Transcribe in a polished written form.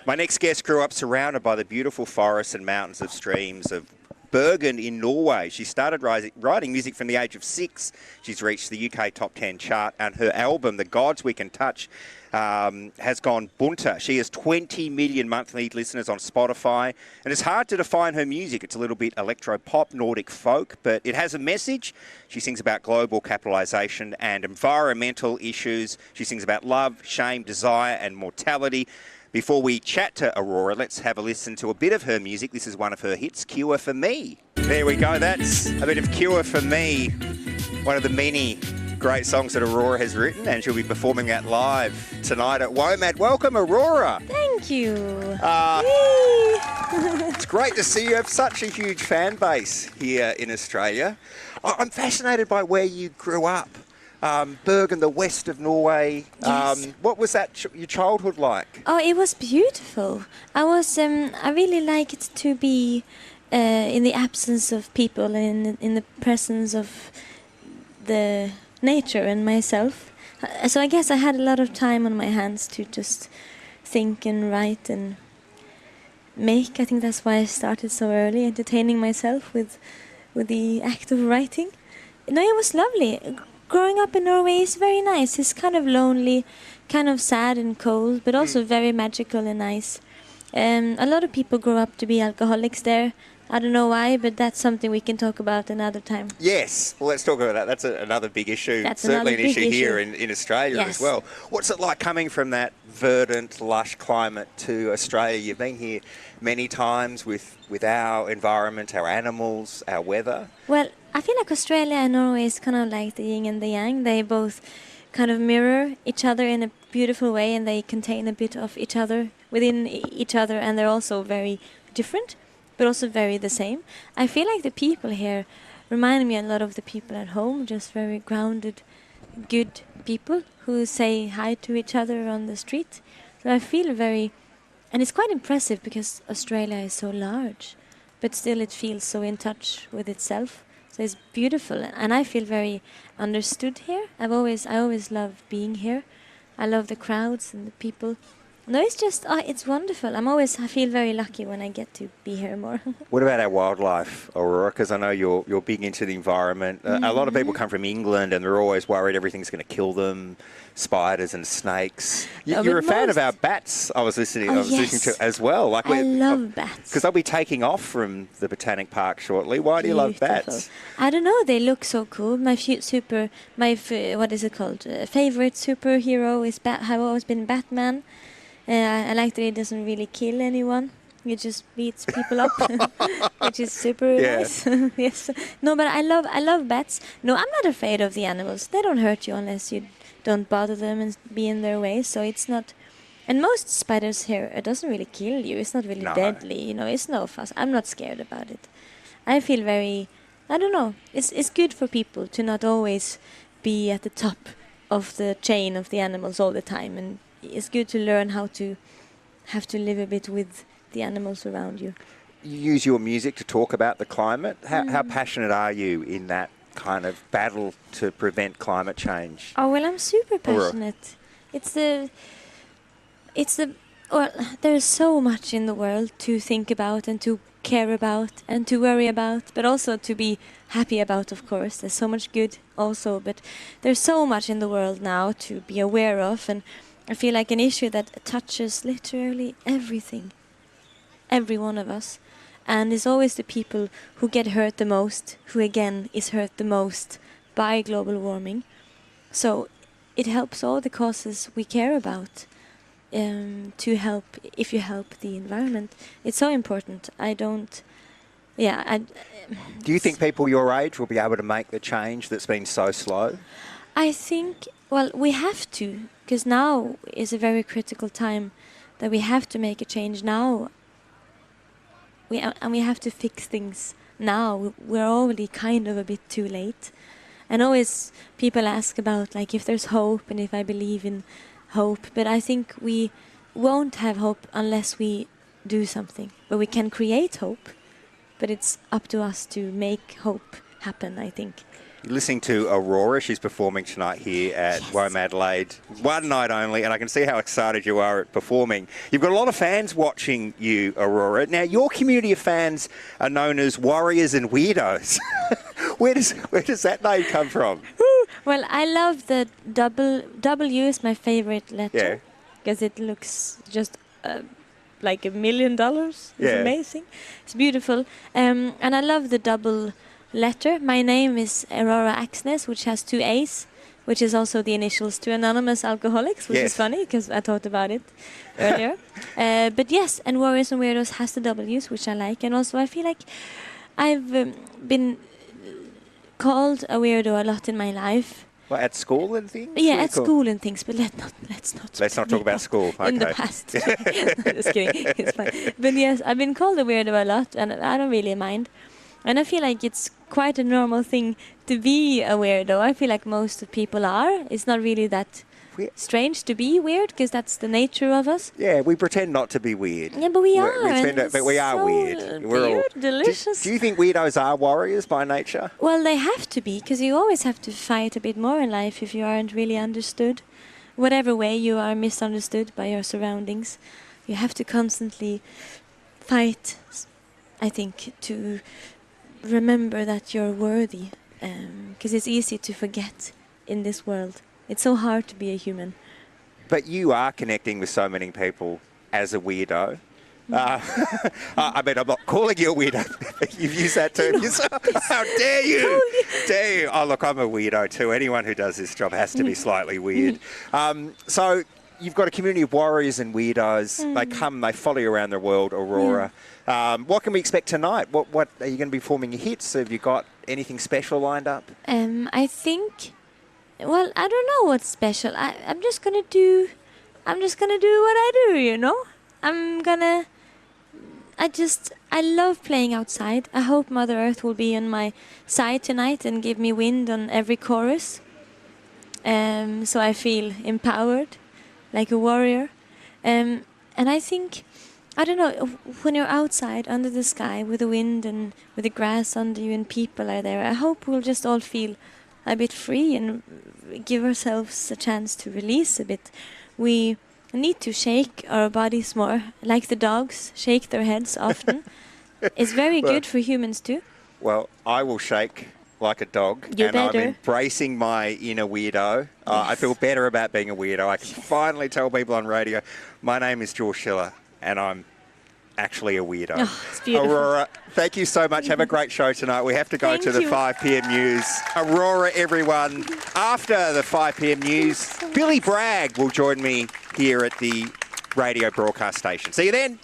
My next guest grew up surrounded by the beautiful forests and mountains of streams of Bergen in Norway. She started writing music from the age of 6. She's reached the UK Top 10 chart, and her album, The Gods We Can Touch, has gone bunter. She has 20 million monthly listeners on Spotify, and it's hard to define her music. It's a little bit electro-pop, Nordic folk, but it has a message. She sings about global capitalisation and environmental issues. She sings about love, shame, desire and mortality. Before we chat to Aurora, let's have a listen to a bit of her music. This is one of her hits, Cure for Me. There we go. That's a bit of Cure for Me, one of the many great songs that Aurora has written, and she'll be performing that live tonight at WOMAD. Welcome, Aurora. Thank you. It's great to see you have such a huge fan base here in Australia. I'm fascinated by where you grew up. Bergen, the west of Norway. Yes. What was that your childhood like? Oh, it was beautiful. I really liked to be in the absence of people and in the presence of the nature and myself. So I guess I had a lot of time on my hands to just think and write and make. I think that's why I started so early, entertaining myself with the act of writing. No, it was lovely. Growing up in Norway is very nice. It's kind of lonely, kind of sad and cold, but also very magical and nice. A lot of people grow up to be alcoholics there. I don't know why, but that's something we can talk about another time. Yes, well, let's talk about that. That's another big issue. That's certainly an issue here issue. in Australia Yes. as well. What's it like coming from that verdant, lush climate to Australia? You've been here many times with our environment, our animals, our weather. Well, I feel like Australia and Norway is kind of like the yin and the yang. They both kind of mirror each other in a beautiful way, and they contain a bit of each other within each other, and they're also very different, but also very the same. I feel like the people here remind me a lot of the people at home, just very grounded, good people who say hi to each other on the street. So I feel very... And it's quite impressive because Australia is so large, but still it feels so in touch with itself. So it's beautiful, and I feel very understood here. I always love being here. I love the crowds and the people. No, it's just, it's wonderful. I feel very lucky when I get to be here more. What about our wildlife, Aurora? Because I know you're big into the environment. A lot of people come from England and they're always worried everything's going to kill them, spiders and snakes. You're a fan of our bats, I was listening to as well. Like I love bats. Because they'll be taking off from the Botanic Park shortly. Why do you love bats? I don't know, they look so cool. My favorite superhero have always been Batman. I like that he doesn't really kill anyone. He just beats people up, which is super nice. Yes. No, but I love bats. No, I'm not afraid of the animals. They don't hurt you unless you don't bother them and be in their way. So it's not. And most spiders here, it doesn't really kill you. It's not really deadly. You know, it's no fuss. I'm not scared about it. I feel very. I don't know. It's good for people to not always be at the top of the chain of the animals all the time, and it's good to learn how to have to live a bit with the animals around you. You use your music to talk about the climate. How passionate are you in that kind of battle to prevent climate change? Oh, well, I'm super passionate. Well, there's so much in the world to think about and to care about and to worry about, but also to be happy about, of course. There's so much good also, but there's so much in the world now to be aware of, and I feel like an issue that touches literally everything, every one of us, and it's always the people who get hurt the most, who again is hurt the most by global warming. So it helps all the causes we care about to help. If you help the environment, it's so important. Do you think people your age will be able to make the change that's been so slow? I think, well, we have to, because now is a very critical time that we have to make a change now. We have to fix things now. We're already kind of a bit too late. And always people ask about like if there's hope and if I believe in hope. But I think we won't have hope unless we do something. But we can create hope. But it's up to us to make hope happen, I think. You're listening to Aurora. She's performing tonight here at WOMADelaide. One night only, and I can see how excited you are at performing. You've got a lot of fans watching you, Aurora. Now, your community of fans are known as warriors and weirdos. Where does that name come from? Well, I love the W is my favorite letter. Yeah. Because it looks just like $1 million. It's amazing. It's beautiful. And I love the double letter. My name is Aurora Axnes, which has 2 A's, which is also the initials to Anonymous Alcoholics, which is funny because I thought about it earlier. But yes, and Warriors and Weirdos has the W's, which I like. And also I feel like I've been called a weirdo a lot in my life. Well, at school and things? Yeah, at school and things, but let's not talk about school. Okay. In the past. No, just kidding. It's fine. But yes, I've been called a weirdo a lot, and I don't really mind. And I feel like it's quite a normal thing to be a weirdo. I feel like most of people are. It's not really that strange to be weird, because that's the nature of us. Yeah, we pretend not to be weird. Yeah, but we are. But we are so weird. We're delicious. Do you think weirdos are warriors by nature? Well, they have to be, because you always have to fight a bit more in life if you aren't really understood. Whatever way you are misunderstood by your surroundings, you have to constantly fight, I think, to remember that you're worthy, because it's easy to forget in this world. It's so hard to be a human. But you are connecting with so many people as a weirdo. I mean, I'm not calling you a weirdo. You've used that term yourself. How dare you? Dare you? Oh, look, I'm a weirdo too. Anyone who does this job has to be slightly weird. So you've got a community of warriors and weirdos. They follow you around the world, Aurora. What can we expect tonight? What are you going to be performing your hits? Have you got anything special lined up? I think, well, I don't know what's special. I'm just gonna do what I do, you know? I love playing outside. I hope Mother Earth will be on my side tonight and give me wind on every chorus. So I feel empowered, like a warrior. And I think, I don't know, when you're outside under the sky with the wind and with the grass under you and people are there, I hope we'll just all feel a bit free and give ourselves a chance to release a bit. We need to shake our bodies more, like the dogs shake their heads often. It's very good for humans too. Well, I will shake like a dog, I'm embracing my inner weirdo. I feel better about being a weirdo. I can finally tell people on radio, my name is Jules Schiller, and I'm actually a weirdo. Oh, it's beautiful. Aurora, thank you so much. Have a great show tonight. We have to go to the 5 p.m. news. Aurora, everyone. After the 5 p.m. news, Billy Bragg will join me here at the radio broadcast station. See you then.